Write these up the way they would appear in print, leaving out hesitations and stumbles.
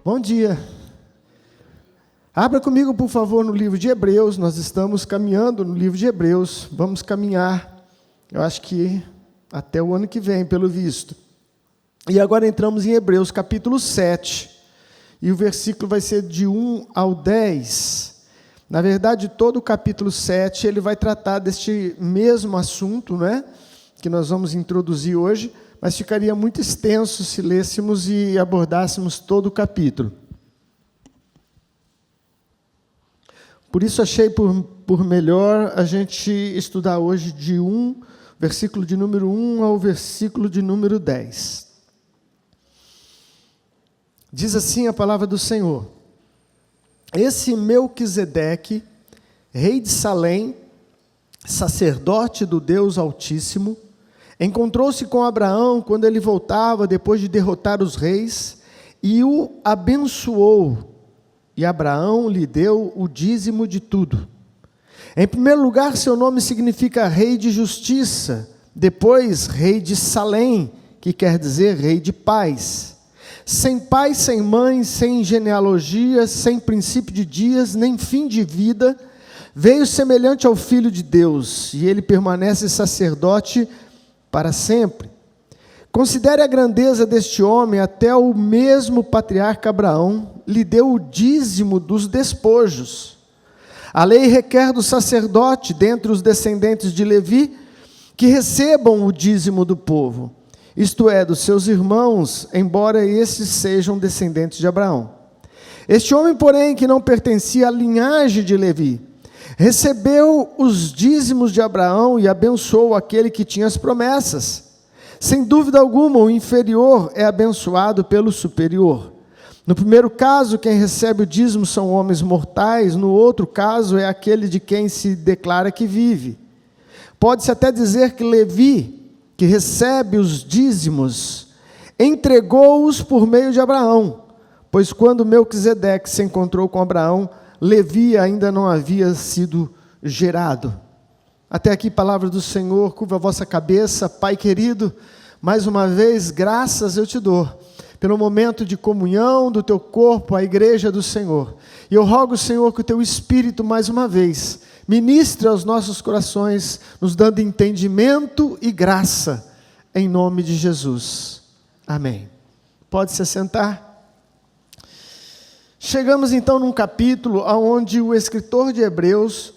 Bom dia. Abra comigo, por favor, no livro de Hebreus. Nós estamos caminhando no livro de Hebreus. Vamos caminhar, eu acho que até o ano que vem, pelo visto. E agora entramos em Hebreus, capítulo 7. E o versículo vai ser de 1 ao 10. Na verdade, todo o capítulo 7, ele vai tratar deste mesmo assunto, né, que nós vamos introduzir hoje, mas ficaria muito extenso se lêssemos e abordássemos todo o capítulo. Por isso achei por melhor a gente estudar hoje versículo de número 1 ao versículo de número 10. Diz assim a palavra do Senhor: Esse Melquisedeque, rei de Salém, sacerdote do Deus Altíssimo, encontrou-se com Abraão quando ele voltava depois de derrotar os reis e o abençoou. E Abraão lhe deu o dízimo de tudo. Em primeiro lugar, seu nome significa rei de justiça, depois rei de Salém, que quer dizer rei de paz. Sem pai, sem mãe, sem genealogia, sem princípio de dias, nem fim de vida, veio semelhante ao Filho de Deus, e ele permanece sacerdote para sempre. Considere a grandeza deste homem, até o mesmo patriarca Abraão lhe deu o dízimo dos despojos. A lei requer do sacerdote, dentre os descendentes de Levi, que recebam o dízimo do povo, isto é, dos seus irmãos, embora estes sejam descendentes de Abraão. Este homem, porém, que não pertencia à linhagem de Levi, recebeu os dízimos de Abraão e abençoou aquele que tinha as promessas. Sem dúvida alguma, o inferior é abençoado pelo superior. No primeiro caso, quem recebe o dízimo são homens mortais, no outro caso é aquele de quem se declara que vive. Pode-se até dizer que Levi, que recebe os dízimos, entregou-os por meio de Abraão, pois quando Melquisedeque se encontrou com Abraão, Levi ainda não havia sido gerado. Até aqui, palavra do Senhor. Curva a vossa cabeça. Pai querido, mais uma vez, graças eu te dou, pelo momento de comunhão do teu corpo, a igreja do Senhor. E eu rogo, Senhor, que o teu Espírito, mais uma vez, ministre aos nossos corações, nos dando entendimento e graça, em nome de Jesus. Amém. Pode se assentar. Chegamos então num capítulo onde o escritor de Hebreus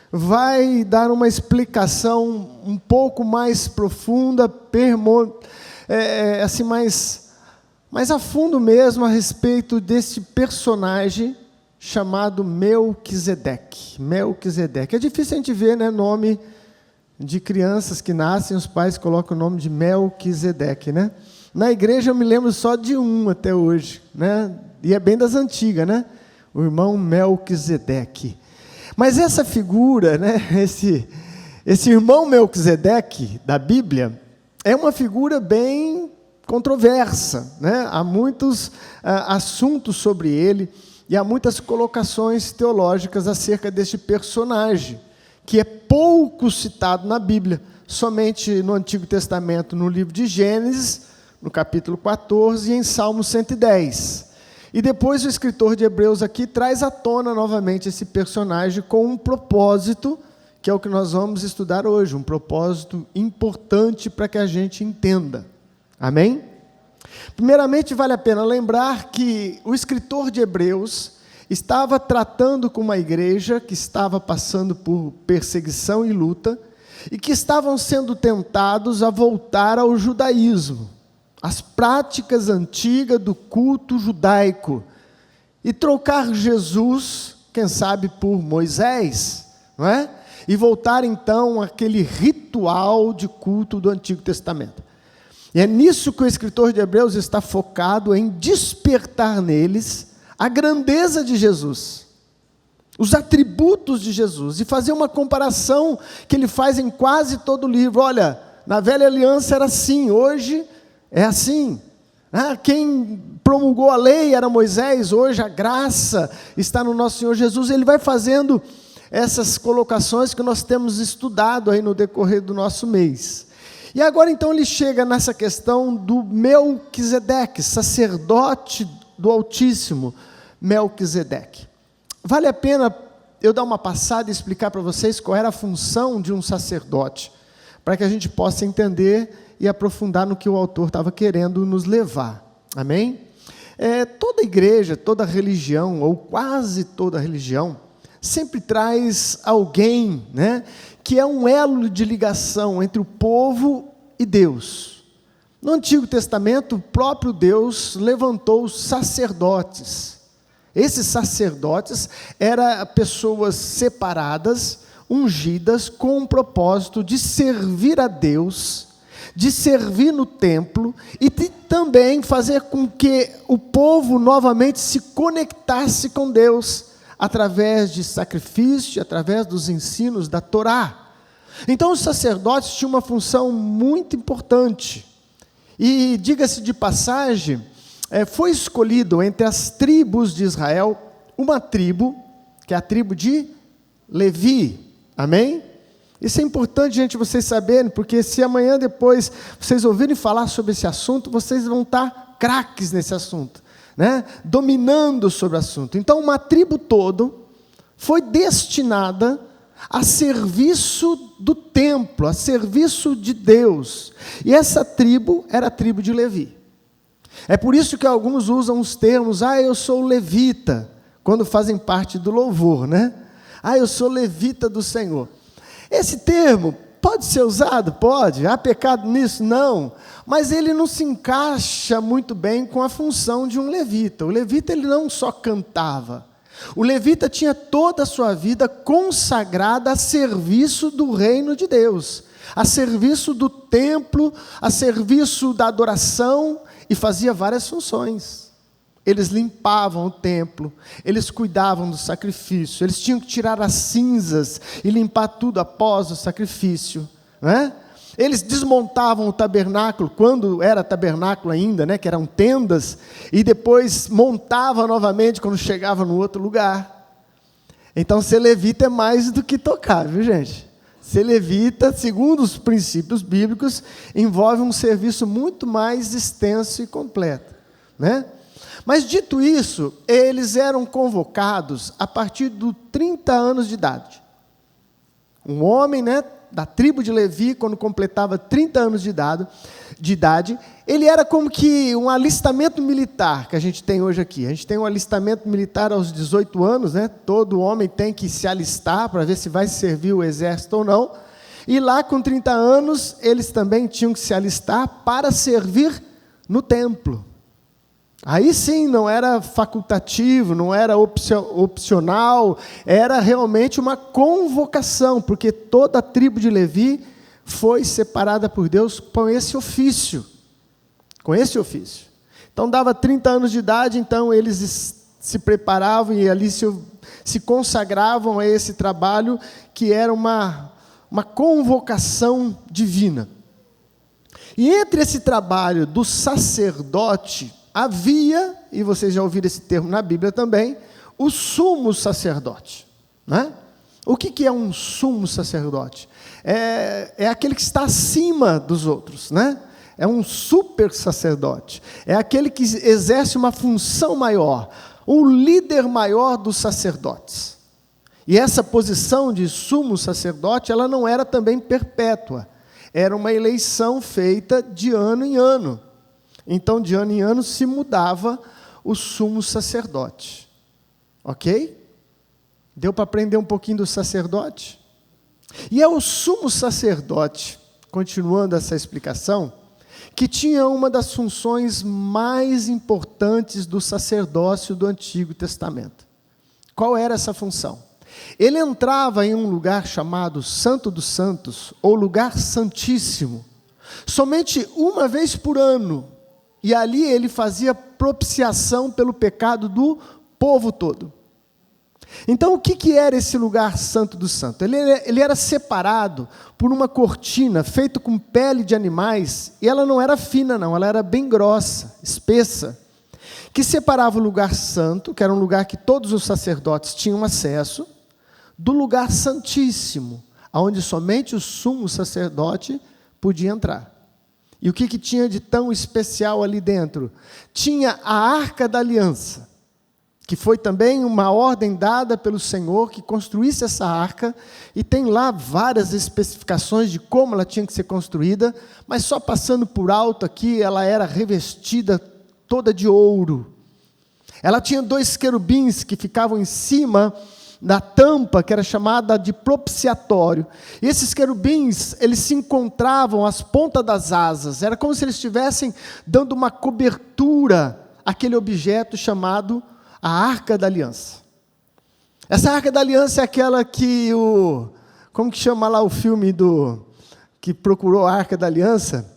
vai dar uma explicação um pouco mais profunda, assim, mais a fundo mesmo, a respeito desse personagem chamado Melquisedeque. Melquisedeque. É difícil a gente ver, né, nome de crianças que nascem, os pais colocam o nome de Melquisedeque, né? Na igreja eu me lembro só de um até hoje, né? E é bem das antigas, né? O irmão Melquisedeque. Mas essa figura, né, esse irmão Melquisedeque da Bíblia, é uma figura bem controversa, né? Há muitos assuntos sobre ele e há muitas colocações teológicas acerca deste personagem, que é pouco citado na Bíblia, somente no Antigo Testamento, no livro de Gênesis, no capítulo 14, e em Salmo 110. E depois o escritor de Hebreus aqui traz à tona novamente esse personagem com um propósito, que é o que nós vamos estudar hoje, um propósito importante para que a gente entenda. Amém? Primeiramente, vale a pena lembrar que o escritor de Hebreus estava tratando com uma igreja que estava passando por perseguição e luta, e que estavam sendo tentados a voltar ao judaísmo, as práticas antigas do culto judaico, e trocar Jesus, quem sabe, por Moisés, não é? E voltar então àquele ritual de culto do Antigo Testamento. E é nisso que o escritor de Hebreus está focado, em despertar neles a grandeza de Jesus, os atributos de Jesus, e fazer uma comparação que ele faz em quase todo o livro. Olha, na velha aliança era assim, hoje é assim. Quem promulgou a lei era Moisés, hoje a graça está no nosso Senhor Jesus. Ele vai fazendo essas colocações que nós temos estudado aí no decorrer do nosso mês. E agora então ele chega nessa questão do Melquisedeque, sacerdote do Altíssimo, Melquisedeque. Vale a pena eu dar uma passada e explicar para vocês qual era a função de um sacerdote, para que a gente possa entender e aprofundar no que o autor estava querendo nos levar. Amém? Toda igreja, toda religião, ou quase toda religião, sempre traz alguém, né, que é um elo de ligação entre o povo e Deus. No Antigo Testamento, o próprio Deus levantou os sacerdotes. Esses sacerdotes eram pessoas separadas, ungidas, com o propósito de servir a Deus, de servir no templo e de também fazer com que o povo novamente se conectasse com Deus, através de sacrifício, através dos ensinos da Torá. Então os sacerdotes tinham uma função muito importante. E, diga-se de passagem, foi escolhido entre as tribos de Israel, uma tribo, que é a tribo de Levi. Amém? Isso é importante, gente, vocês saberem, porque se amanhã depois vocês ouvirem falar sobre esse assunto, vocês vão estar craques nesse assunto, né? Dominando sobre o assunto. Então, uma tribo toda foi destinada a serviço do templo, a serviço de Deus. E essa tribo era a tribo de Levi. É por isso que alguns usam os termos, eu sou levita, quando fazem parte do louvor, né? Eu sou levita do Senhor. Esse termo pode ser usado? Pode. Há pecado nisso? Não. Mas ele não se encaixa muito bem com a função de um levita. O levita, ele não só cantava. O levita tinha toda a sua vida consagrada a serviço do reino de Deus, a serviço do templo, a serviço da adoração, e fazia várias funções. Eles limpavam o templo, eles cuidavam do sacrifício, eles tinham que tirar as cinzas e limpar tudo após o sacrifício, né? Eles desmontavam o tabernáculo, quando era tabernáculo ainda, né, que eram tendas, e depois montavam novamente quando chegava no outro lugar. Então, ser levita é mais do que tocar, viu, gente? Ser levita, segundo os princípios bíblicos, envolve um serviço muito mais extenso e completo, né? Mas, dito isso, eles eram convocados a partir dos 30 anos de idade. Um homem, né, da tribo de Levi, quando completava 30 anos de idade, ele era como que um alistamento militar que a gente tem hoje aqui. A gente tem um alistamento militar aos 18 anos, né? Todo homem tem que se alistar para ver se vai servir o exército ou não. E lá, com 30 anos, eles também tinham que se alistar para servir no templo. Aí sim, não era facultativo, não era opcional, era realmente uma convocação, porque toda a tribo de Levi foi separada por Deus com esse ofício. Com esse ofício. Então, dava 30 anos de idade, então eles se preparavam e ali se consagravam a esse trabalho, que era uma convocação divina. E entre esse trabalho do sacerdote, havia, e vocês já ouviram esse termo na Bíblia também, o sumo sacerdote, né? O que é um sumo sacerdote? É aquele que está acima dos outros, né? É um super sacerdote, é aquele que exerce uma função maior, o líder maior dos sacerdotes. E essa posição de sumo sacerdote, ela não era também perpétua, era uma eleição feita de ano em ano. Então, de ano em ano, se mudava o sumo sacerdote. Ok? Deu para aprender um pouquinho do sacerdote? E é o sumo sacerdote, continuando essa explicação, que tinha uma das funções mais importantes do sacerdócio do Antigo Testamento. Qual era essa função? Ele entrava em um lugar chamado Santo dos Santos, ou Lugar Santíssimo, somente uma vez por ano. E ali ele fazia propiciação pelo pecado do povo todo. Então, o que era esse lugar santo do santo? Ele era separado por uma cortina feita com pele de animais, e ela não era fina não, ela era bem grossa, espessa, que separava o lugar santo, que era um lugar que todos os sacerdotes tinham acesso, do lugar santíssimo, onde somente o sumo sacerdote podia entrar. E o que tinha de tão especial ali dentro? Tinha a Arca da Aliança, que foi também uma ordem dada pelo Senhor que construísse essa arca, e tem lá várias especificações de como ela tinha que ser construída, mas só passando por alto aqui, ela era revestida toda de ouro. Ela tinha 2 querubins que ficavam em cima da tampa, que era chamada de propiciatório. E esses querubins, eles se encontravam às pontas das asas, era como se eles estivessem dando uma cobertura àquele objeto chamado a Arca da Aliança. Essa Arca da Aliança é aquela que como que chama lá o filme que procurou a Arca da Aliança?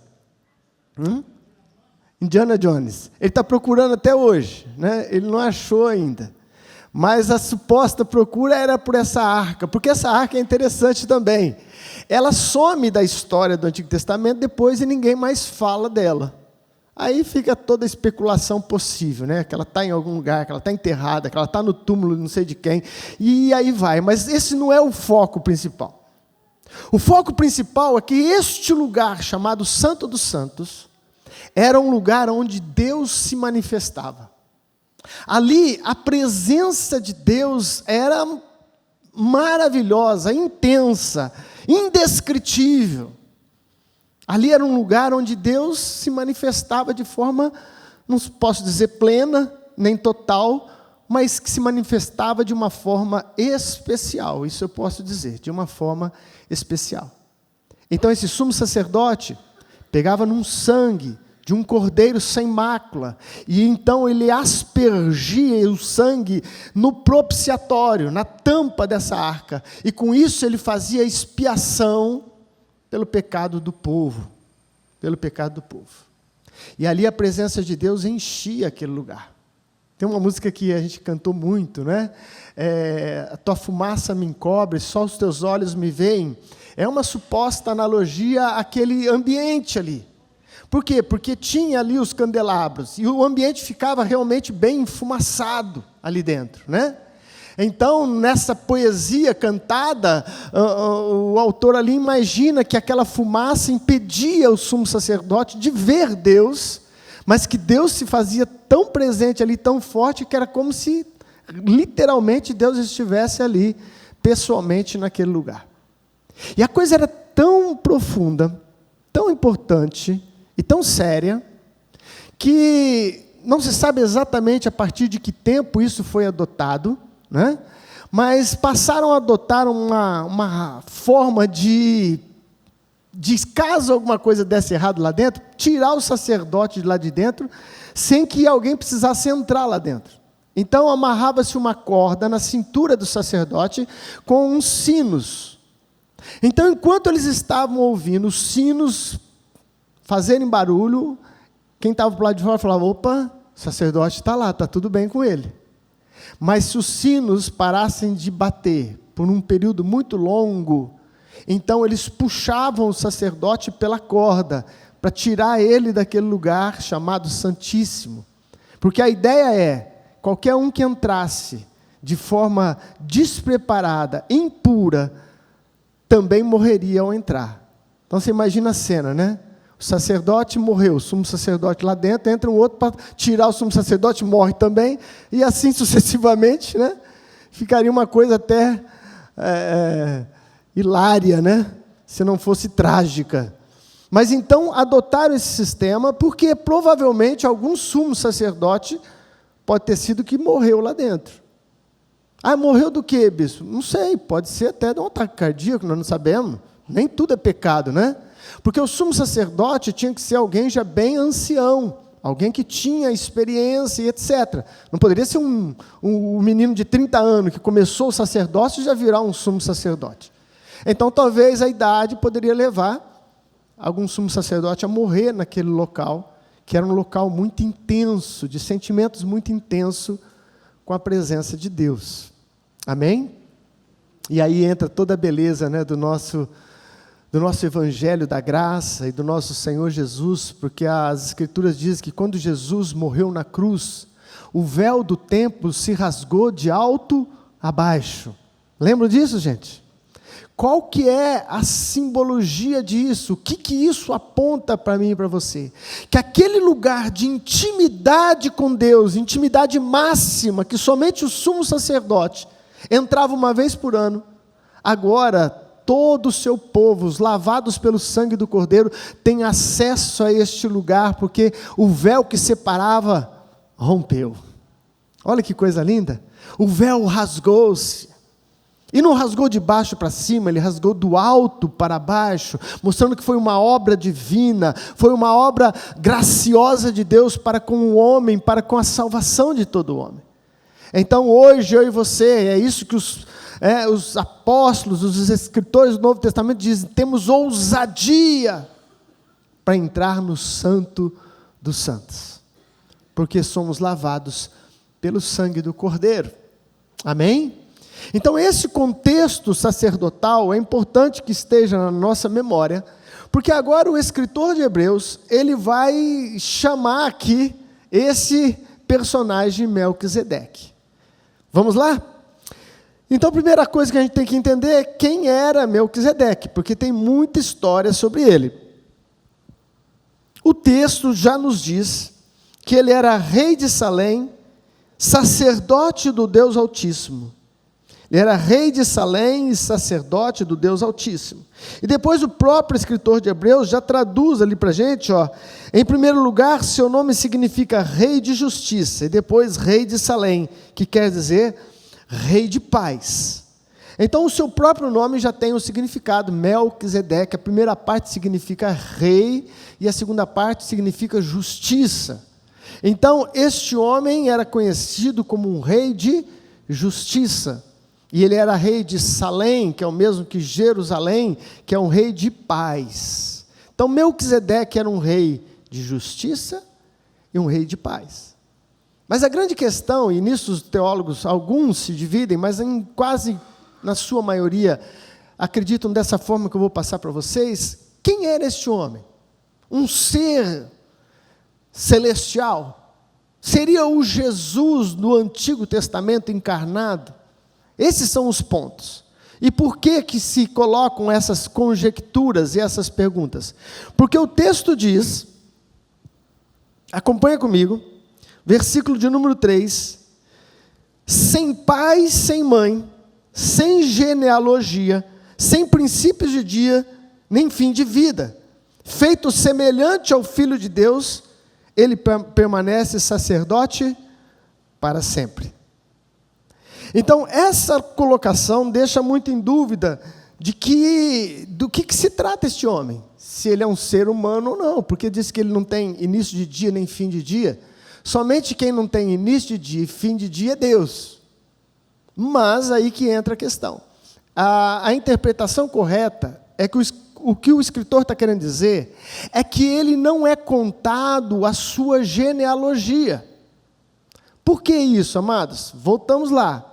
Indiana Jones. Ele está procurando até hoje, né? Ele não achou ainda. Mas a suposta procura era por essa arca, porque essa arca é interessante também. Ela some da história do Antigo Testamento depois e ninguém mais fala dela. Aí fica toda a especulação possível, né? Que ela está em algum lugar, que ela está enterrada, que ela está no túmulo de não sei de quem, e aí vai. Mas esse não é o foco principal. O foco principal é que este lugar, chamado Santo dos Santos, era um lugar onde Deus se manifestava. Ali, a presença de Deus era maravilhosa, intensa, indescritível. Ali era um lugar onde Deus se manifestava de forma, não posso dizer plena, nem total, mas que se manifestava de uma forma especial. Isso eu posso dizer, de uma forma especial. Então esse sumo sacerdote pegava num sangue de um cordeiro sem mácula, e então ele aspergia o sangue no propiciatório, na tampa dessa arca, e com isso ele fazia expiação pelo pecado do povo, E ali a presença de Deus enchia aquele lugar. Tem uma música que a gente cantou muito, né? A tua fumaça me encobre, só os teus olhos me veem. É uma suposta analogia àquele ambiente ali. Por quê? Porque tinha ali os candelabros, e o ambiente ficava realmente bem enfumaçado ali dentro, né? Então, nessa poesia cantada, o autor ali imagina que aquela fumaça impedia o sumo sacerdote de ver Deus, mas que Deus se fazia tão presente ali, tão forte, que era como se, literalmente, Deus estivesse ali, pessoalmente, naquele lugar. E a coisa era tão profunda, tão importante e tão séria, que não se sabe exatamente a partir de que tempo isso foi adotado, né? Mas passaram a adotar uma forma de caso alguma coisa desse errado lá dentro, tirar o sacerdote de lá de dentro, sem que alguém precisasse entrar lá dentro. Então amarrava-se uma corda na cintura do sacerdote com uns sinos. Então, enquanto eles estavam ouvindo os sinos fazerem barulho, quem estava para o lado de fora falava: opa, o sacerdote está lá, está tudo bem com ele. Mas se os sinos parassem de bater por um período muito longo, então eles puxavam o sacerdote pela corda, para tirar ele daquele lugar chamado Santíssimo. Porque a ideia é, qualquer um que entrasse de forma despreparada, impura, também morreria ao entrar. Então você imagina a cena, né? O sacerdote morreu, o sumo sacerdote lá dentro, entra um outro para tirar o sumo sacerdote, morre também, e assim sucessivamente, né? Ficaria uma coisa até hilária, né? Se não fosse trágica. Mas então adotaram esse sistema, porque provavelmente algum sumo sacerdote pode ter sido que morreu lá dentro. Ah, morreu do quê, bispo? Não sei, pode ser até de um ataque cardíaco, nós não sabemos. Nem tudo é pecado, né? Porque o sumo sacerdote tinha que ser alguém já bem ancião, alguém que tinha experiência e etc. Não poderia ser um menino de 30 anos que começou o sacerdócio e já virar um sumo sacerdote. Então, talvez a idade poderia levar algum sumo sacerdote a morrer naquele local, que era um local muito intenso, de sentimentos muito intensos com a presença de Deus. Amém? E aí entra toda a beleza, né, do nosso Evangelho da Graça e do nosso Senhor Jesus, porque as Escrituras dizem que quando Jesus morreu na cruz, o véu do templo se rasgou de alto a baixo. Lembram disso, gente? Qual que é a simbologia disso? O que isso aponta para mim e para você? Que aquele lugar de intimidade com Deus, intimidade máxima, que somente o sumo sacerdote entrava uma vez por ano, agora todo o seu povo, os lavados pelo sangue do Cordeiro, tem acesso a este lugar, porque o véu que separava rompeu. Olha que coisa linda! O véu rasgou-se. E não rasgou de baixo para cima, ele rasgou do alto para baixo, mostrando que foi uma obra divina, foi uma obra graciosa de Deus para com o homem, para com a salvação de todo o homem. Então hoje, eu e você, é isso que os apóstolos, os escritores do Novo Testamento dizem, temos ousadia para entrar no Santo dos Santos, porque somos lavados pelo sangue do Cordeiro. Amém? Então esse contexto sacerdotal é importante que esteja na nossa memória, porque agora o escritor de Hebreus, ele vai chamar aqui esse personagem Melquisedeque. Vamos lá? Então a primeira coisa que a gente tem que entender é quem era Melquisedeque, porque tem muita história sobre ele. O texto já nos diz que ele era rei de Salém, sacerdote do Deus Altíssimo. Ele era rei de Salém e sacerdote do Deus Altíssimo. E depois o próprio escritor de Hebreus já traduz ali para a gente, em primeiro lugar, seu nome significa rei de justiça, e depois rei de Salém, que quer dizer rei de paz. Então o seu próprio nome já tem o significado, Melquisedeque. A primeira parte significa rei, e a segunda parte significa justiça. Então este homem era conhecido como um rei de justiça. E ele era rei de Salém, que é o mesmo que Jerusalém, que é um rei de paz. Então Melquisedeque era um rei de justiça e um rei de paz. Mas a grande questão, e nisso os teólogos, alguns se dividem, mas quase na sua maioria, acreditam dessa forma que eu vou passar para vocês, quem era este homem? Um ser celestial? Seria o Jesus do Antigo Testamento encarnado? Esses são os pontos. E por que se colocam essas conjecturas e essas perguntas? Porque o texto diz, acompanha comigo, versículo de número 3, sem pai, sem mãe, sem genealogia, sem princípios de dia, nem fim de vida, feito semelhante ao Filho de Deus, ele permanece sacerdote para sempre. Então, essa colocação deixa muito em dúvida do que se trata este homem, se ele é um ser humano ou não, porque diz que ele não tem início de dia nem fim de dia. Somente quem não tem início de dia e fim de dia é Deus. Mas aí que entra a questão. A interpretação correta é que o que o escritor está querendo dizer é que ele não é contado a sua genealogia. Por que isso, amados? Voltamos lá.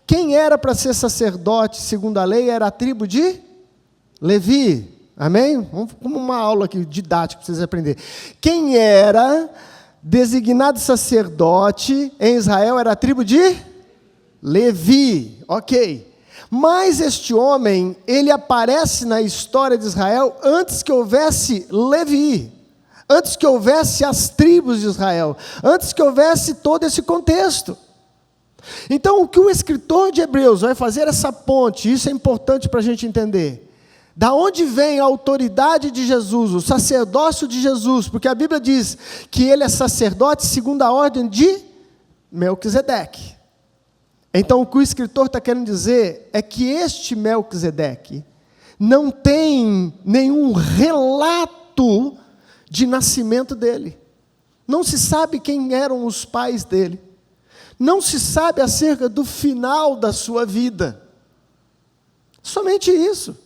Quem era para ser sacerdote, segundo a lei, era a tribo de Levi. Amém? Vamos como uma aula aqui didática para vocês aprenderem. Quem era designado sacerdote em Israel era a tribo de Levi. Ok. Mas este homem, ele aparece na história de Israel antes que houvesse Levi. Antes que houvesse as tribos de Israel. Antes que houvesse todo esse contexto. Então, o que o escritor de Hebreus vai fazer essa ponte, isso é importante para a gente entender. Da onde vem a autoridade de Jesus, o sacerdócio de Jesus? Porque a Bíblia diz que ele é sacerdote segundo a ordem de Melquisedeque. Então, o que o escritor está querendo dizer é que este Melquisedeque não tem nenhum relato de nascimento dele. Não se sabe quem eram os pais dele. Não se sabe acerca do final da sua vida. Somente isso.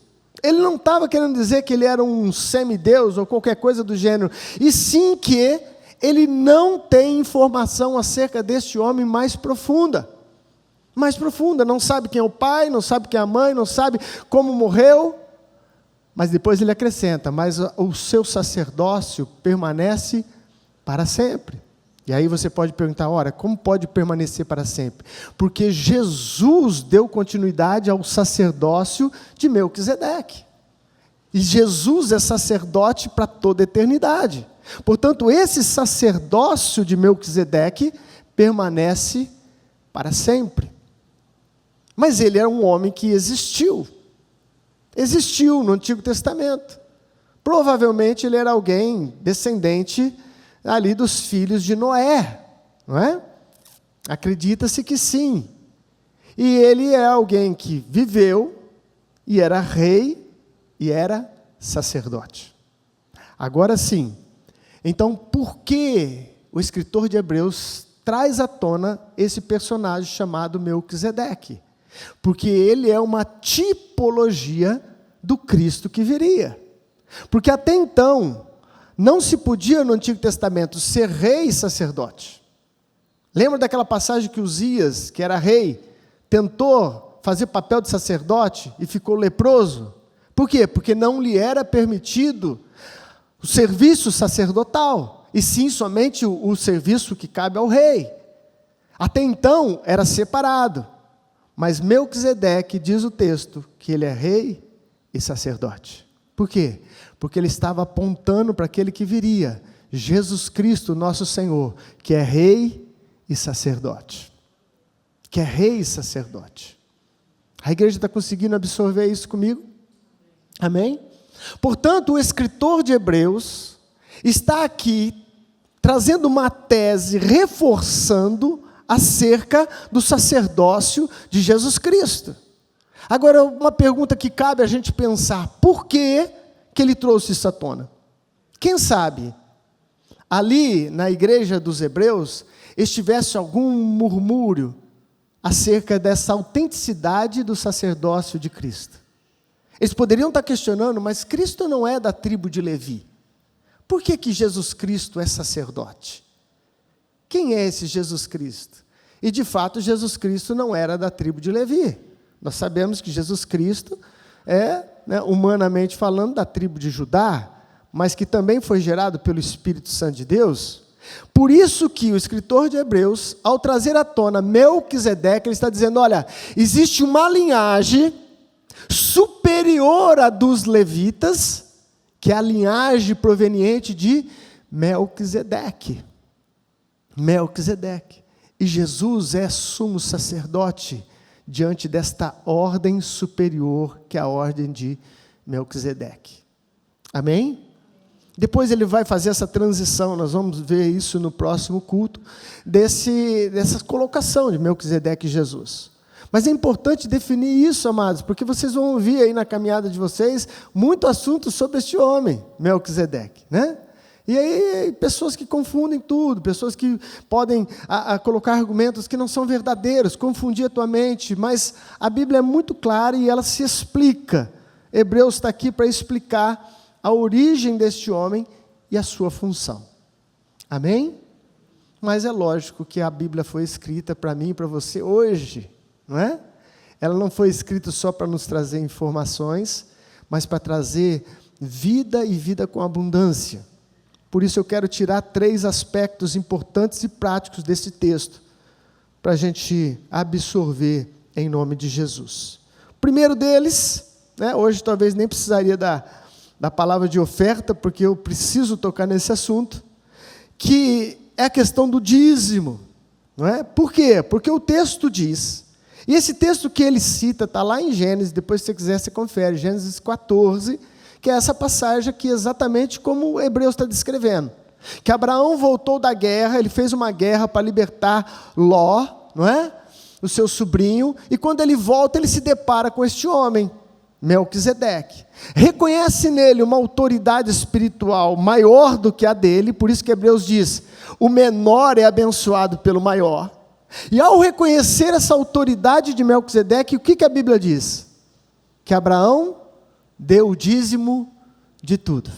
Ele não estava querendo dizer que ele era um semideus ou qualquer coisa do gênero, e sim que ele não tem informação acerca deste homem mais profunda. Mais profunda, não sabe quem é o pai, não sabe quem é a mãe, não sabe como morreu, mas depois ele acrescenta, mas o seu sacerdócio permanece para sempre. E aí você pode perguntar, ora, como pode permanecer para sempre? Porque Jesus deu continuidade ao sacerdócio de Melquisedeque. E Jesus é sacerdote para toda a eternidade. Portanto, esse sacerdócio de Melquisedeque permanece para sempre. Mas ele era um homem que existiu no Antigo Testamento. Provavelmente ele era alguém descendente ali dos filhos de Noé, não é? Acredita-se que sim. E ele é alguém que viveu, e era rei, e era sacerdote. Agora sim, então por que o escritor de Hebreus traz à tona esse personagem chamado Melquisedeque? Porque ele é uma tipologia do Cristo que viria. Porque até então, não se podia no Antigo Testamento ser rei e sacerdote. Lembra daquela passagem que Uzias, que era rei, tentou fazer papel de sacerdote e ficou leproso? Por quê? Porque não lhe era permitido o serviço sacerdotal, e sim somente o serviço que cabe ao rei. Até então era separado, mas Melquisedeque, diz o texto, que ele é rei e sacerdote. Por quê? Porque ele estava apontando para aquele que viria, Jesus Cristo, nosso Senhor, que é rei e sacerdote. Que é rei e sacerdote. A igreja está conseguindo absorver isso comigo? Amém? Portanto, o escritor de Hebreus está aqui trazendo uma tese, reforçando acerca do sacerdócio de Jesus Cristo. Agora, uma pergunta que cabe a gente pensar: por que ele trouxe isso à tona? Quem sabe, ali na igreja dos Hebreus, estivesse algum murmúrio acerca dessa autenticidade do sacerdócio de Cristo. Eles poderiam estar questionando, mas Cristo não é da tribo de Levi. Por que Jesus Cristo é sacerdote? Quem é esse Jesus Cristo? E de fato, Jesus Cristo não era da tribo de Levi. Nós sabemos que Jesus Cristo é, humanamente falando, da tribo de Judá, mas que também foi gerado pelo Espírito Santo de Deus. Por isso que o escritor de Hebreus, ao trazer à tona Melquisedeque, ele está dizendo, olha, existe uma linhagem superior à dos levitas, que é a linhagem proveniente de Melquisedeque. Melquisedeque. E Jesus é sumo sacerdote diante desta ordem superior, que é a ordem de Melquisedeque. Amém? Depois ele vai fazer essa transição, nós vamos ver isso no próximo culto, dessa colocação de Melquisedeque e Jesus. Mas é importante definir isso, amados, porque vocês vão ouvir aí na caminhada de vocês muito assunto sobre este homem, Melquisedeque, né? E aí, pessoas que confundem tudo, pessoas que podem colocar argumentos que não são verdadeiros, confundir a tua mente, mas a Bíblia é muito clara e ela se explica. Hebreus está aqui para explicar a origem deste homem e a sua função. Amém? Mas é lógico que a Bíblia foi escrita para mim e para você hoje, não é? Ela não foi escrita só para nos trazer informações, mas para trazer vida e vida com abundância. Por isso eu quero tirar 3 aspectos importantes e práticos desse texto, para a gente absorver em nome de Jesus. O primeiro deles, hoje talvez nem precisaria da palavra de oferta, porque eu preciso tocar nesse assunto, que é a questão do dízimo. Não é? Por quê? Porque o texto diz, e esse texto que ele cita está lá em Gênesis, depois se você quiser você confere, Gênesis 14, que é essa passagem aqui, exatamente como o Hebreus está descrevendo. Que Abraão voltou da guerra, ele fez uma guerra para libertar Ló, não é? O seu sobrinho, e quando ele volta, ele se depara com este homem, Melquisedeque. Reconhece nele uma autoridade espiritual maior do que a dele, por isso que Hebreus diz, o menor é abençoado pelo maior. E ao reconhecer essa autoridade de Melquisedeque, o que a Bíblia diz? Que Abraão deu o dízimo de tudo.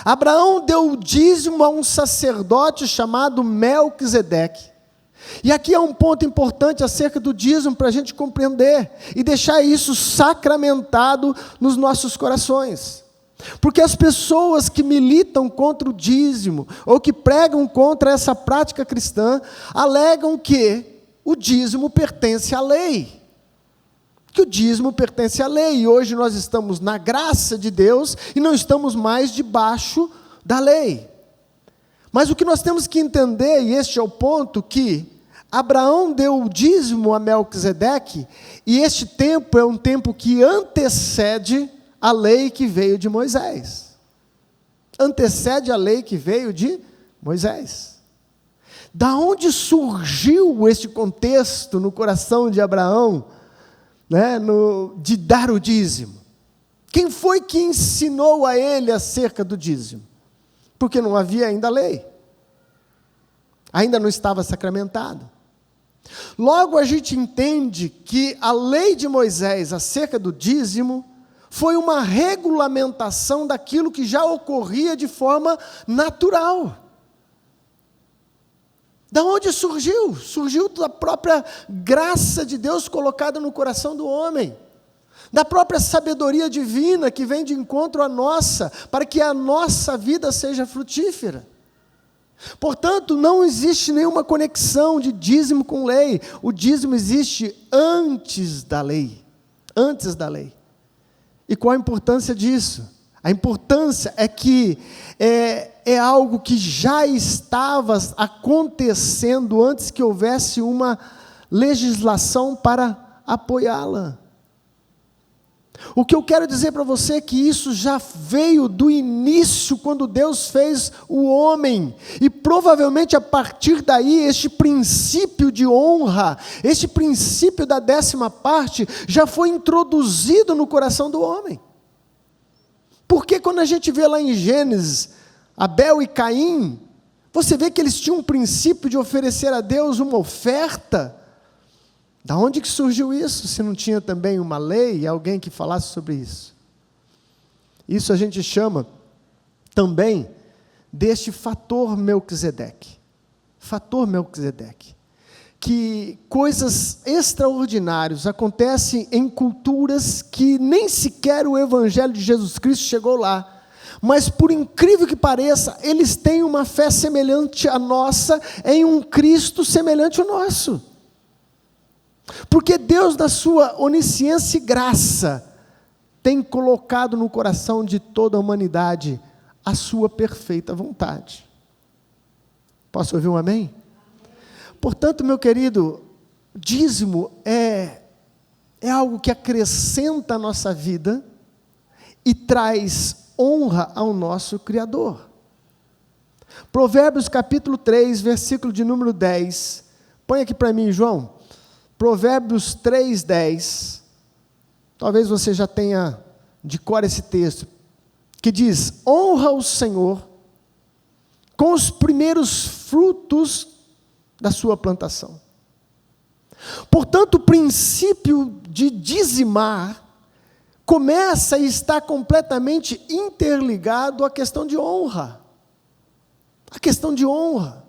Abraão deu o dízimo a um sacerdote chamado Melquisedeque. E aqui é um ponto importante acerca do dízimo para a gente compreender e deixar isso sacramentado nos nossos corações. Porque as pessoas que militam contra o dízimo, ou que pregam contra essa prática cristã, alegam que o dízimo pertence à lei. Que o dízimo pertence à lei, e hoje nós estamos na graça de Deus, e não estamos mais debaixo da lei. Mas o que nós temos que entender, e este é o ponto, que Abraão deu o dízimo a Melquisedeque, e este tempo é um tempo que antecede a lei que veio de Moisés. Antecede a lei que veio de Moisés. Da onde surgiu este contexto no coração de Abraão, né, de dar o dízimo? Quem foi que ensinou a ele acerca do dízimo? Porque não havia ainda lei. Ainda não estava sacramentado. Logo a gente entende que a lei de Moisés acerca do dízimo foi uma regulamentação daquilo que já ocorria de forma natural. Da onde surgiu? Surgiu da própria graça de Deus colocada no coração do homem. Da própria sabedoria divina que vem de encontro à nossa, para que a nossa vida seja frutífera. Portanto, não existe nenhuma conexão de dízimo com lei. O dízimo existe antes da lei. Antes da lei. E qual a importância disso? A importância é que é algo que já estava acontecendo antes que houvesse uma legislação para apoiá-la. O que eu quero dizer para você é que isso já veio do início, quando Deus fez o homem, e provavelmente a partir daí, este princípio de honra, este princípio da 10ª parte, já foi introduzido no coração do homem. Porque quando a gente vê lá em Gênesis, Abel e Caim, você vê que eles tinham um princípio de oferecer a Deus uma oferta. Da onde que surgiu isso, se não tinha também uma lei e alguém que falasse sobre isso? Isso a gente chama também deste fator Melquisedeque. Fator Melquisedeque. Que coisas extraordinárias acontecem em culturas que nem sequer o Evangelho de Jesus Cristo chegou lá. Mas, por incrível que pareça, eles têm uma fé semelhante à nossa, em um Cristo semelhante ao nosso. Porque Deus, na sua onisciência e graça, tem colocado no coração de toda a humanidade a sua perfeita vontade. Posso ouvir um amém? Portanto, meu querido, dízimo é algo que acrescenta a nossa vida e traz honra ao nosso Criador. Provérbios capítulo 3, versículo de número 10. Põe aqui para mim, João. Provérbios 3:10, talvez você já tenha de cor esse texto, que diz: honra o Senhor com os primeiros frutos da sua plantação. Portanto, o princípio de dizimar começa e está completamente interligado à questão de honra. A questão de honra.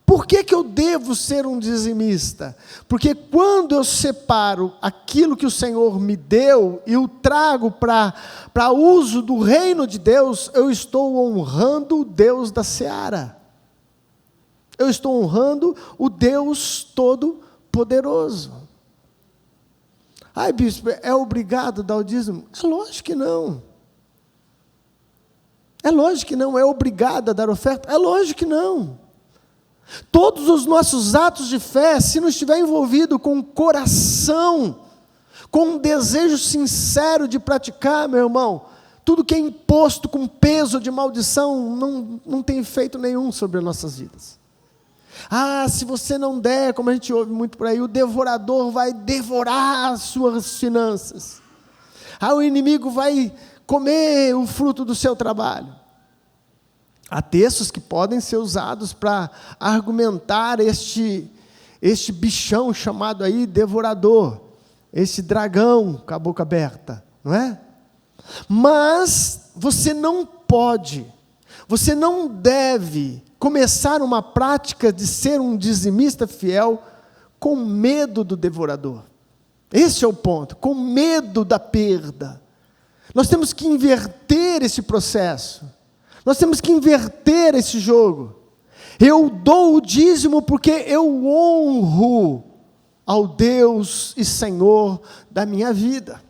Por que eu devo ser um dizimista? Porque quando eu separo aquilo que o Senhor me deu e o trago para uso do reino de Deus, eu estou honrando o Deus da seara. Eu estou honrando o Deus Todo-Poderoso. Ai, bispo, é obrigado a dar o dízimo? É lógico que não. É lógico que não. É obrigado a dar oferta? É lógico que não. Todos os nossos atos de fé, se não estiver envolvido com o coração, com um desejo sincero de praticar, meu irmão, tudo que é imposto com peso de maldição, não tem efeito nenhum sobre as nossas vidas. Ah, se você não der, como a gente ouve muito por aí, o devorador vai devorar as suas finanças. Ah, o inimigo vai comer o fruto do seu trabalho. Há textos que podem ser usados para argumentar este bichão chamado aí devorador, este dragão com a boca aberta, não é? Mas você não pode, você não deve começar uma prática de ser um dizimista fiel com medo do devorador. Esse é o ponto, com medo da perda. Nós temos que inverter esse processo. Nós temos que inverter esse jogo. Eu dou o dízimo porque eu honro ao Deus e Senhor da minha vida.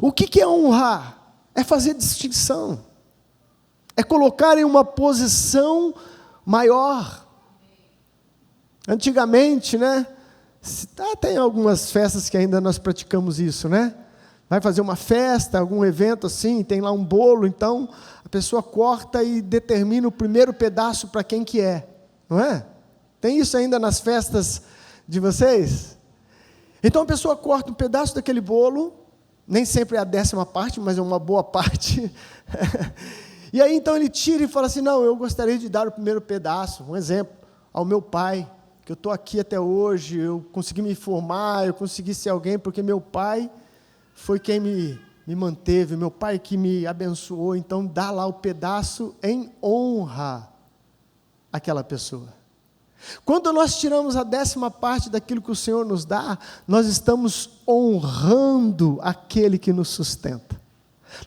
O que é honrar? É fazer distinção. É colocar em uma posição maior. Antigamente, né? Tem algumas festas que ainda nós praticamos isso, né? Vai fazer uma festa, algum evento assim, tem lá um bolo, então a pessoa corta e determina o primeiro pedaço para quem que é, não é? Tem isso ainda nas festas de vocês? Então a pessoa corta um pedaço daquele bolo, nem sempre é a 10ª parte, mas é uma boa parte. E aí então ele tira e fala assim, não, eu gostaria de dar o primeiro pedaço, um exemplo, ao meu pai, que eu estou aqui até hoje, eu consegui me formar, eu consegui ser alguém, porque meu pai foi quem me manteve, meu pai que me abençoou, então dá lá o pedaço em honra àquela pessoa. Quando nós tiramos a 10ª parte daquilo que o Senhor nos dá, nós estamos honrando aquele que nos sustenta.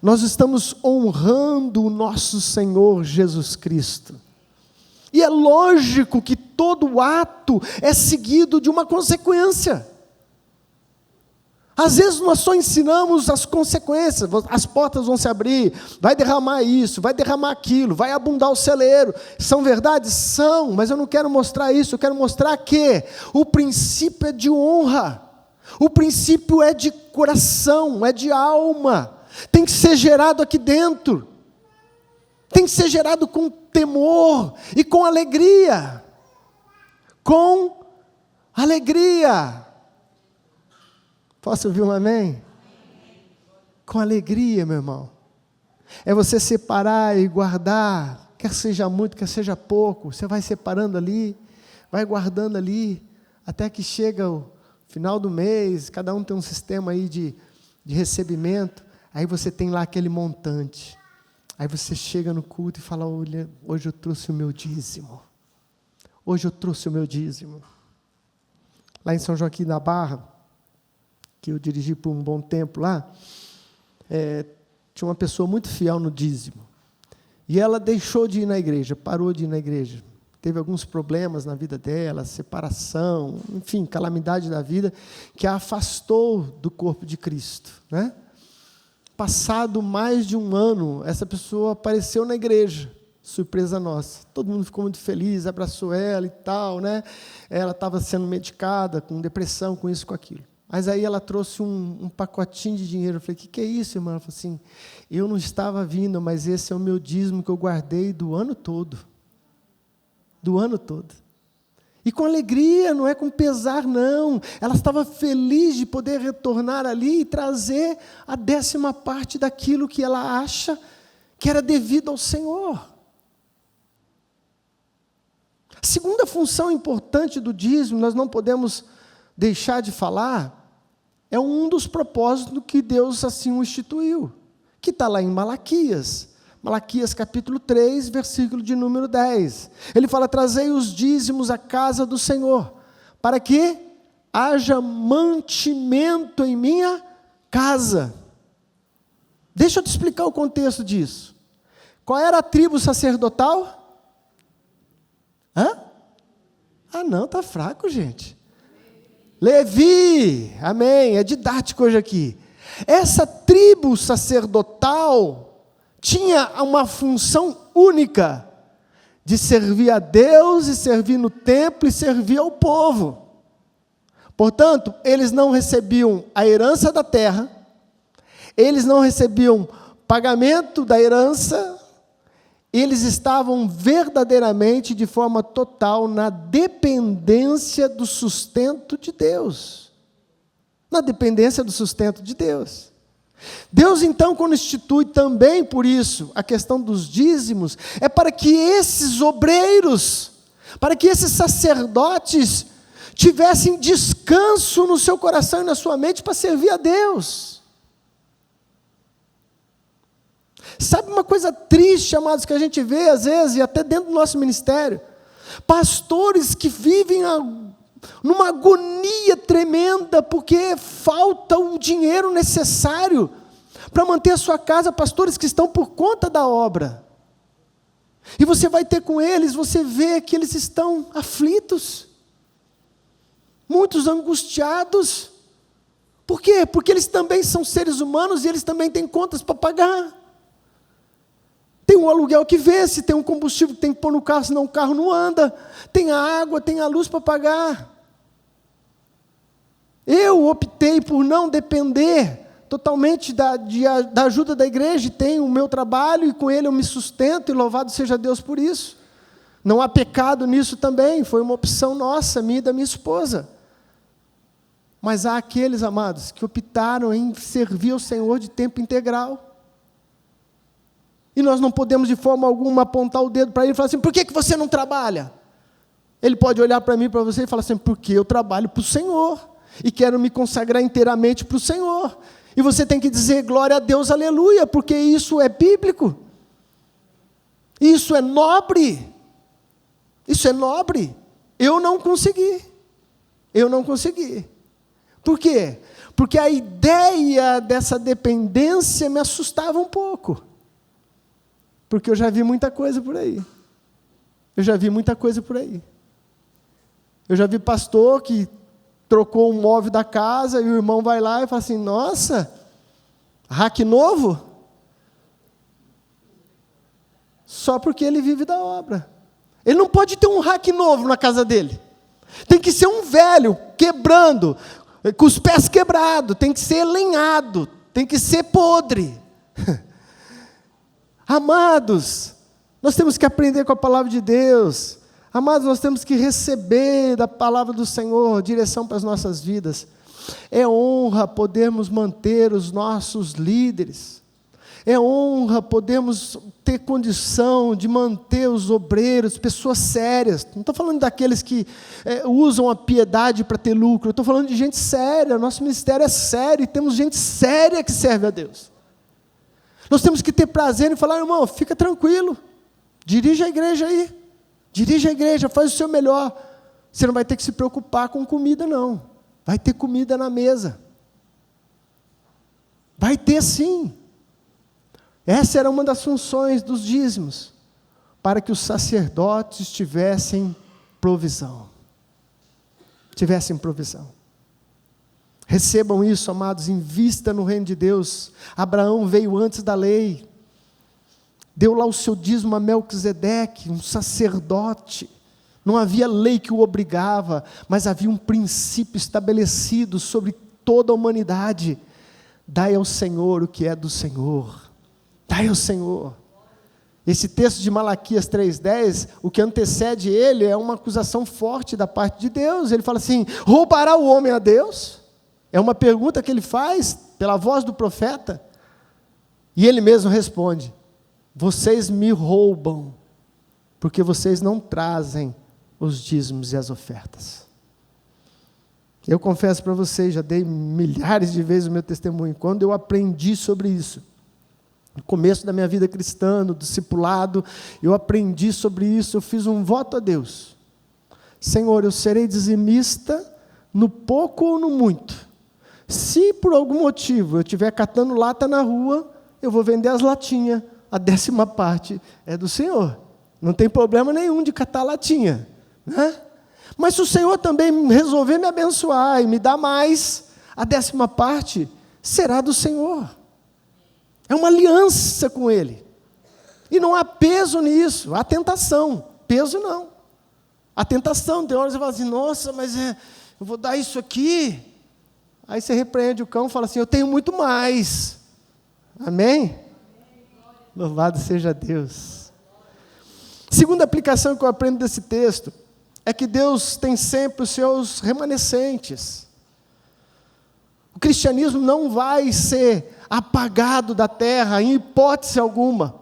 Nós estamos honrando o nosso Senhor Jesus Cristo. E é lógico que todo ato é seguido de uma consequência. Às vezes nós só ensinamos as consequências, as portas vão se abrir, vai derramar isso, vai derramar aquilo, vai abundar o celeiro. São verdades? São, mas eu não quero mostrar isso, eu quero mostrar que o princípio é de honra, o princípio é de coração, é de alma, tem que ser gerado aqui dentro, tem que ser gerado com temor e com alegria, com alegria. Posso ouvir um amém? Com alegria, meu irmão. É você separar e guardar, quer seja muito, quer seja pouco, você vai separando ali, vai guardando ali, até que chega o final do mês, cada um tem um sistema aí de recebimento, aí você tem lá aquele montante, aí você chega no culto e fala, olha, hoje eu trouxe o meu dízimo, hoje eu trouxe o meu dízimo. Lá em São Joaquim da Barra, que eu dirigi por um bom tempo lá, tinha uma pessoa muito fiel no dízimo, e ela deixou de ir na igreja, parou de ir na igreja, teve alguns problemas na vida dela, separação, enfim, calamidade da vida, que a afastou do corpo de Cristo, né? Passado mais de um ano, essa pessoa apareceu na igreja, surpresa nossa, todo mundo ficou muito feliz, abraçou ela e tal, né? Ela estava sendo medicada, com depressão, com isso, com aquilo. Mas aí ela trouxe um pacotinho de dinheiro. Eu falei, o que é isso, irmã? Ela falou assim, eu não estava vindo, mas esse é o meu dízimo que eu guardei do ano todo. Do ano todo. E com alegria, não é com pesar, não. Ela estava feliz de poder retornar ali e trazer a 10ª parte daquilo que ela acha que era devido ao Senhor. A segunda função importante do dízimo, nós não podemos deixar de falar, é um dos propósitos que Deus assim o instituiu, que está lá em Malaquias capítulo 3, versículo de número 10. Ele fala, trazei os dízimos à casa do Senhor, para que haja mantimento em minha casa. Deixa eu te explicar o contexto disso. Qual era a tribo sacerdotal? Ah não, está fraco, gente. Levi, amém, é didático hoje aqui. Essa tribo sacerdotal tinha uma função única, de servir a Deus, e servir no templo, e servir ao povo. Portanto, eles não recebiam a herança da terra, eles não recebiam pagamento da herança, eles estavam verdadeiramente, de forma total, na dependência do sustento de Deus. Na dependência do sustento de Deus. Deus, então, quando institui também, por isso, a questão dos dízimos, é para que esses obreiros, para que esses sacerdotes, tivessem descanso no seu coração e na sua mente para servir a Deus. Sabe uma coisa triste, amados, que a gente vê às vezes, e até dentro do nosso ministério? Pastores que vivem numa agonia tremenda, porque falta o dinheiro necessário para manter a sua casa, pastores que estão por conta da obra. E você vai ter com eles, você vê que eles estão aflitos, muitos angustiados. Por quê? Porque eles também são seres humanos e eles também têm contas para pagar. Tem um aluguel que vence, tem um combustível que tem que pôr no carro, senão o carro não anda. Tem a água, tem a luz para pagar. Eu optei por não depender totalmente da ajuda da igreja, tenho o meu trabalho e com ele eu me sustento, e louvado seja Deus por isso. Não há pecado nisso também, foi uma opção nossa, minha e da minha esposa. Mas há aqueles, amados, que optaram em servir ao Senhor de tempo integral. E nós não podemos de forma alguma apontar o dedo para ele e falar assim, por que você não trabalha? Ele pode olhar para mim e para você e falar assim, porque eu trabalho para o Senhor, e quero me consagrar inteiramente para o Senhor. E você tem que dizer, glória a Deus, aleluia, porque isso é bíblico. Isso é nobre. Isso é nobre. Eu não consegui. Por quê? Porque a ideia dessa dependência me assustava um pouco. Porque eu já vi muita coisa por aí. Eu já vi pastor que trocou um móvel da casa e o irmão vai lá e fala assim, nossa, rack novo? Só porque ele vive da obra. Ele não pode ter um rack novo na casa dele. Tem que ser um velho, quebrando, com os pés quebrados, tem que ser lenhado, tem que ser podre. Amados, nós temos que aprender com a palavra de Deus. Amados, nós temos que receber da palavra do Senhor direção para as nossas vidas. É honra podermos manter os nossos líderes. É honra podermos ter condição de manter os obreiros, pessoas sérias. Não estou falando daqueles que usam a piedade para ter lucro. Eu estou falando de gente séria. Nosso ministério é sério e temos gente séria que serve a Deus. Nós temos que ter prazer em falar, irmão, fica tranquilo. Dirige a igreja aí. Dirige a igreja, faz o seu melhor. Você não vai ter que se preocupar com comida, não. Vai ter comida na mesa. Vai ter sim. Essa era uma das funções dos dízimos, para que os sacerdotes tivessem provisão. Recebam isso, amados, invista no reino de Deus. Abraão veio antes da lei. Deu lá o seu dízimo a Melquisedeque, um sacerdote. Não havia lei que o obrigava, mas havia um princípio estabelecido sobre toda a humanidade. Dai ao Senhor o que é do Senhor. Dai ao Senhor. Esse texto de Malaquias 3,10, o que antecede ele é uma acusação forte da parte de Deus. Ele fala assim, roubará o homem a Deus? É uma pergunta que ele faz pela voz do profeta. E ele mesmo responde, vocês me roubam, porque vocês não trazem os dízimos e as ofertas. Eu confesso para vocês, já dei milhares de vezes o meu testemunho, quando eu aprendi sobre isso, no começo da minha vida cristã, no discipulado, eu aprendi sobre isso, eu fiz um voto a Deus. Senhor, eu serei dizimista no pouco ou no muito. Se por algum motivo eu estiver catando lata na rua, eu vou vender as latinhas. A 10ª parte é do Senhor. Não tem problema nenhum de catar latinha, né? Mas se o Senhor também resolver me abençoar e me dar mais, a 10ª parte será do Senhor. É uma aliança com Ele. E não há peso nisso, há tentação. Peso não. A tentação, tem horas que você fala assim, nossa, mas eu vou dar isso aqui. Aí você repreende o cão e fala assim, eu tenho muito mais. Amém? Louvado seja Deus. Segunda aplicação que eu aprendo desse texto é que Deus tem sempre os seus remanescentes. O cristianismo não vai ser apagado da terra em hipótese alguma.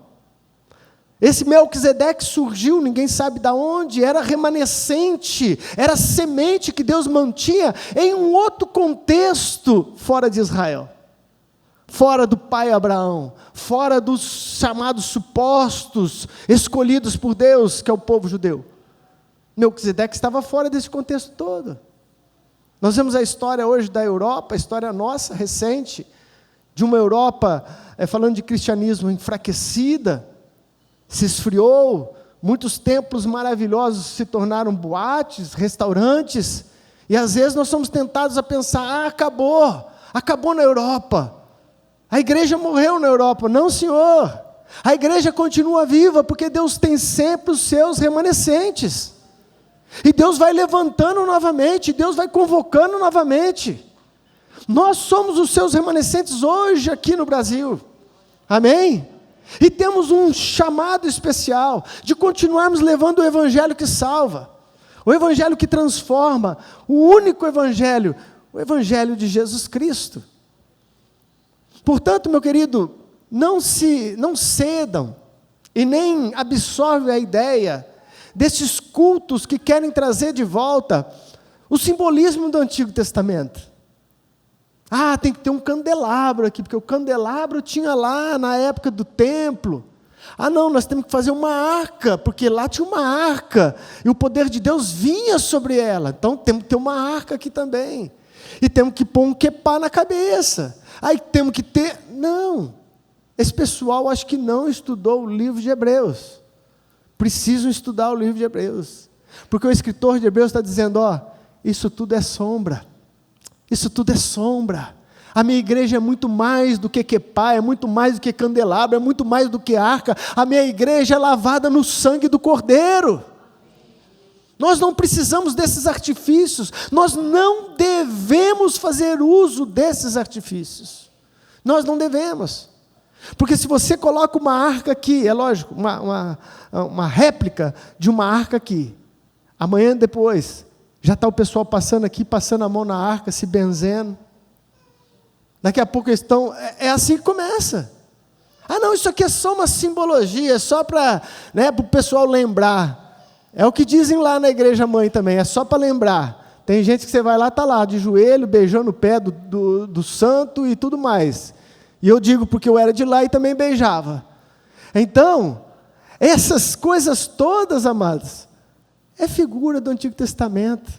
Esse Melquisedeque surgiu, ninguém sabe de onde, era remanescente, era semente que Deus mantinha em um outro contexto fora de Israel. Fora do pai Abraão, fora dos chamados supostos, escolhidos por Deus, que é o povo judeu. Melquisedeque estava fora desse contexto todo. Nós vemos a história hoje da Europa, a história nossa, recente, de uma Europa, falando de cristianismo, enfraquecida, se esfriou, muitos templos maravilhosos se tornaram boates, restaurantes, e às vezes nós somos tentados a pensar, acabou na Europa, a igreja morreu na Europa. Não, senhor, a igreja continua viva, porque Deus tem sempre os seus remanescentes, e Deus vai levantando novamente, Deus vai convocando novamente. Nós somos os seus remanescentes hoje aqui no Brasil, amém? E temos um chamado especial de continuarmos levando o evangelho que salva, o evangelho que transforma, o único evangelho, o evangelho de Jesus Cristo. Portanto, meu querido, não cedam e nem absorvem a ideia desses cultos que querem trazer de volta o simbolismo do Antigo Testamento. Tem que ter um candelabro aqui, porque o candelabro tinha lá na época do templo. Não, nós temos que fazer uma arca, porque lá tinha uma arca, e o poder de Deus vinha sobre ela. Então temos que ter uma arca aqui também. E temos que pôr um quepá na cabeça. Aí temos que ter... Não, esse pessoal acho que não estudou o livro de Hebreus. Precisam estudar o livro de Hebreus. Porque o escritor de Hebreus está dizendo, isso tudo é sombra. Isso tudo é sombra. A minha igreja é muito mais do que quepá, é muito mais do que candelabro, é muito mais do que arca. A minha igreja é lavada no sangue do Cordeiro. Nós não precisamos desses artifícios, nós não devemos fazer uso desses artifícios. Nós não devemos. Porque se você coloca uma arca aqui, é lógico, uma réplica de uma arca aqui, amanhã depois... já está o pessoal passando aqui, passando a mão na arca, se benzendo. Daqui a pouco eles estão... É assim que começa. Não, isso aqui é só uma simbologia, é só para o pessoal lembrar. É o que dizem lá na igreja mãe também, é só para lembrar. Tem gente que você vai lá, está lá, de joelho, beijando o pé do santo e tudo mais. E eu digo porque eu era de lá e também beijava. Então, essas coisas todas, amados, é figura do Antigo Testamento.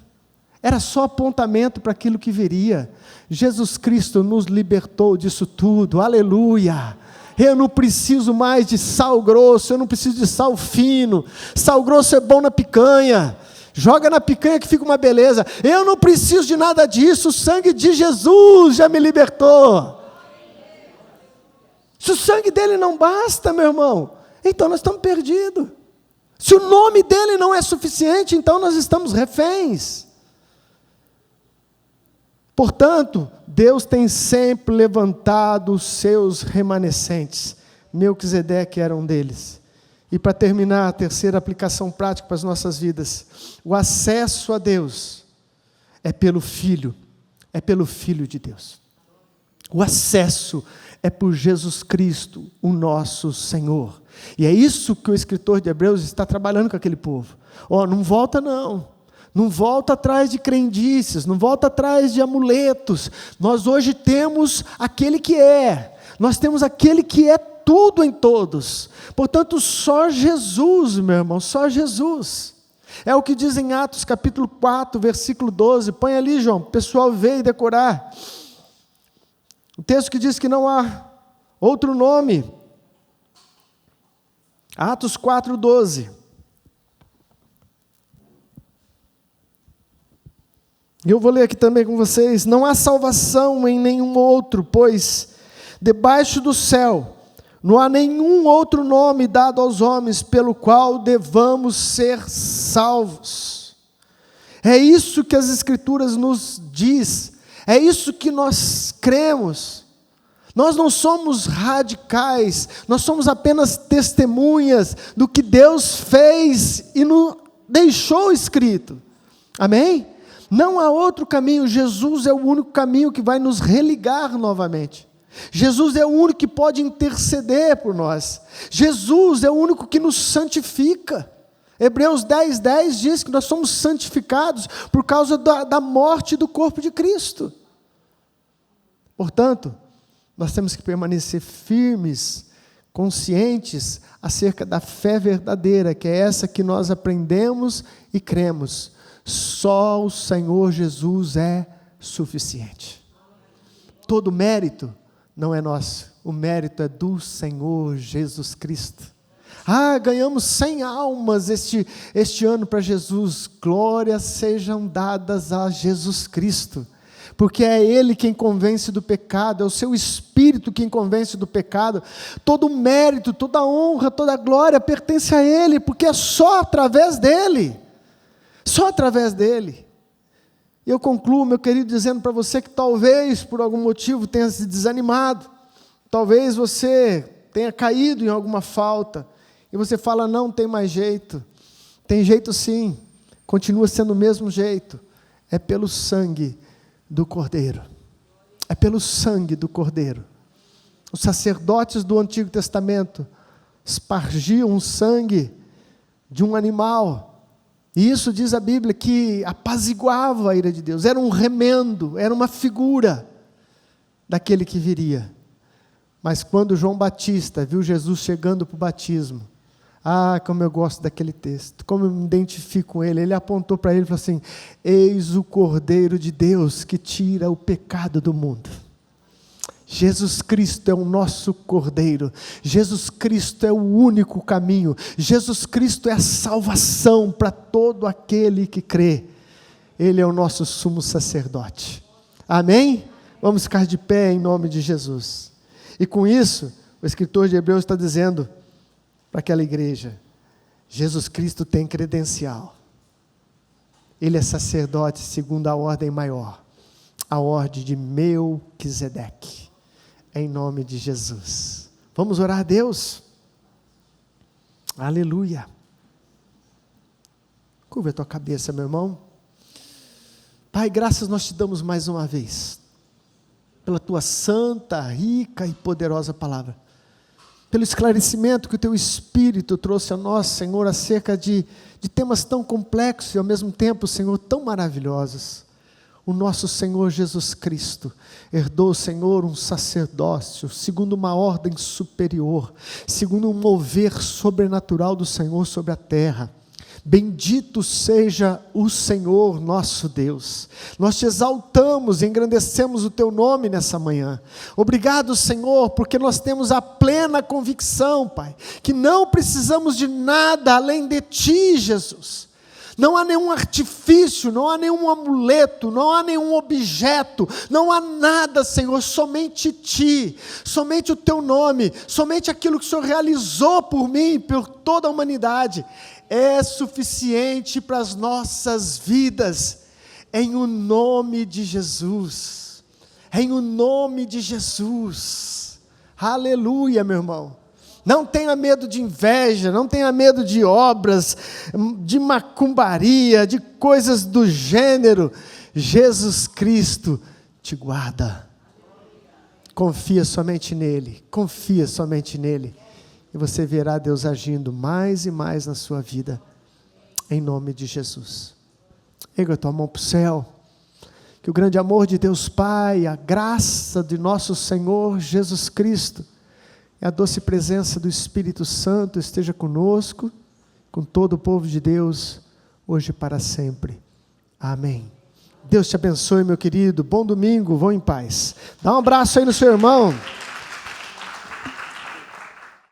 Era só apontamento para aquilo que viria. Jesus Cristo nos libertou disso tudo. Aleluia! Eu não preciso mais de sal grosso, eu não preciso de sal fino. Sal grosso é bom na picanha. Joga na picanha que fica uma beleza. Eu não preciso de nada disso. O sangue de Jesus já me libertou. Se o sangue dele não basta, meu irmão, então nós estamos perdidos. Se o nome dele não é suficiente, então nós estamos reféns. Portanto, Deus tem sempre levantado os seus remanescentes. Melquisedeque era um deles. E para terminar, a terceira aplicação prática para as nossas vidas. O acesso a Deus é pelo Filho de Deus. O acesso é por Jesus Cristo, o nosso Senhor. E é isso que o escritor de Hebreus está trabalhando com aquele povo. Não volta não. Não volta atrás de crendices, não volta atrás de amuletos. Nós hoje temos aquele que é. Nós temos aquele que é tudo em todos. Portanto, só Jesus, meu irmão, só Jesus. É o que diz em Atos capítulo 4, versículo 12. Põe ali, João, o pessoal veio decorar. O texto que diz que não há outro nome. Atos 4, 12. E eu vou ler aqui também com vocês. Não há salvação em nenhum outro, pois debaixo do céu não há nenhum outro nome dado aos homens pelo qual devamos ser salvos. É isso que as Escrituras nos diz. É isso que nós cremos. Nós não somos radicais, nós somos apenas testemunhas do que Deus fez e nos deixou escrito. Amém? Não há outro caminho. Jesus é o único caminho que vai nos religar novamente. Jesus é o único que pode interceder por nós. Jesus é o único que nos santifica. Hebreus 10, 10 diz que nós somos santificados por causa da morte do corpo de Cristo. Portanto, nós temos que permanecer firmes, conscientes acerca da fé verdadeira, que é essa que nós aprendemos e cremos. Só o Senhor Jesus é suficiente. Todo mérito não é nosso, o mérito é do Senhor Jesus Cristo. Ganhamos 100 almas este ano para Jesus. Glórias sejam dadas a Jesus Cristo, porque é Ele quem convence do pecado, é o seu Espírito quem convence do pecado. Todo o mérito, toda a honra, toda a glória pertence a Ele, porque é só através dEle. Só através dEle. E eu concluo, meu querido, dizendo para você que talvez por algum motivo tenha se desanimado, talvez você tenha caído em alguma falta, e você fala, não tem mais jeito. Tem jeito sim, continua sendo o mesmo jeito. É pelo sangue do Cordeiro. É pelo sangue do Cordeiro. Os sacerdotes do Antigo Testamento espargiam o sangue de um animal. E isso diz a Bíblia que apaziguava a ira de Deus. Era um remendo, era uma figura daquele que viria. Mas quando João Batista viu Jesus chegando para o batismo, como eu gosto daquele texto, como eu me identifico com ele. Ele apontou para ele e falou assim: eis o Cordeiro de Deus que tira o pecado do mundo. Jesus Cristo é o nosso Cordeiro, Jesus Cristo é o único caminho, Jesus Cristo é a salvação para todo aquele que crê. Ele é o nosso sumo sacerdote. Amém? Vamos ficar de pé em nome de Jesus. E com isso, o escritor de Hebreus está dizendo para aquela igreja: Jesus Cristo tem credencial. Ele é sacerdote segundo a ordem maior, a ordem de Melquisedeque, em nome de Jesus. Vamos orar a Deus? Aleluia. Curva a tua cabeça, meu irmão. Pai, graças nós te damos mais uma vez, pela tua santa, rica e poderosa palavra, pelo esclarecimento que o Teu Espírito trouxe a nós, Senhor, acerca de temas tão complexos e ao mesmo tempo, Senhor, tão maravilhosos. O nosso Senhor Jesus Cristo herdou, Senhor, um sacerdócio, segundo uma ordem superior, segundo um mover sobrenatural do Senhor sobre a terra. Bendito seja o Senhor nosso Deus. Nós te exaltamos e engrandecemos o teu nome nessa manhã. Obrigado, Senhor, porque nós temos a plena convicção, Pai, que não precisamos de nada além de ti, Jesus. Não há nenhum artifício, não há nenhum amuleto, não há nenhum objeto, não há nada, Senhor, somente ti, somente o teu nome, somente aquilo que o Senhor realizou por mim e por toda a humanidade é suficiente para as nossas vidas, em o nome de Jesus, em o nome de Jesus. Aleluia, meu irmão. Não tenha medo de inveja, não tenha medo de obras, de macumbaria, de coisas do gênero. Jesus Cristo te guarda. Confia somente nele, confia somente nele. E você verá Deus agindo mais e mais na sua vida, em nome de Jesus. Erga a tua mão para o céu. Que o grande amor de Deus Pai, a graça de nosso Senhor Jesus Cristo, e a doce presença do Espírito Santo esteja conosco, com todo o povo de Deus, hoje e para sempre. Amém. Deus te abençoe, meu querido. Bom domingo, vão em paz. Dá um abraço aí no seu irmão.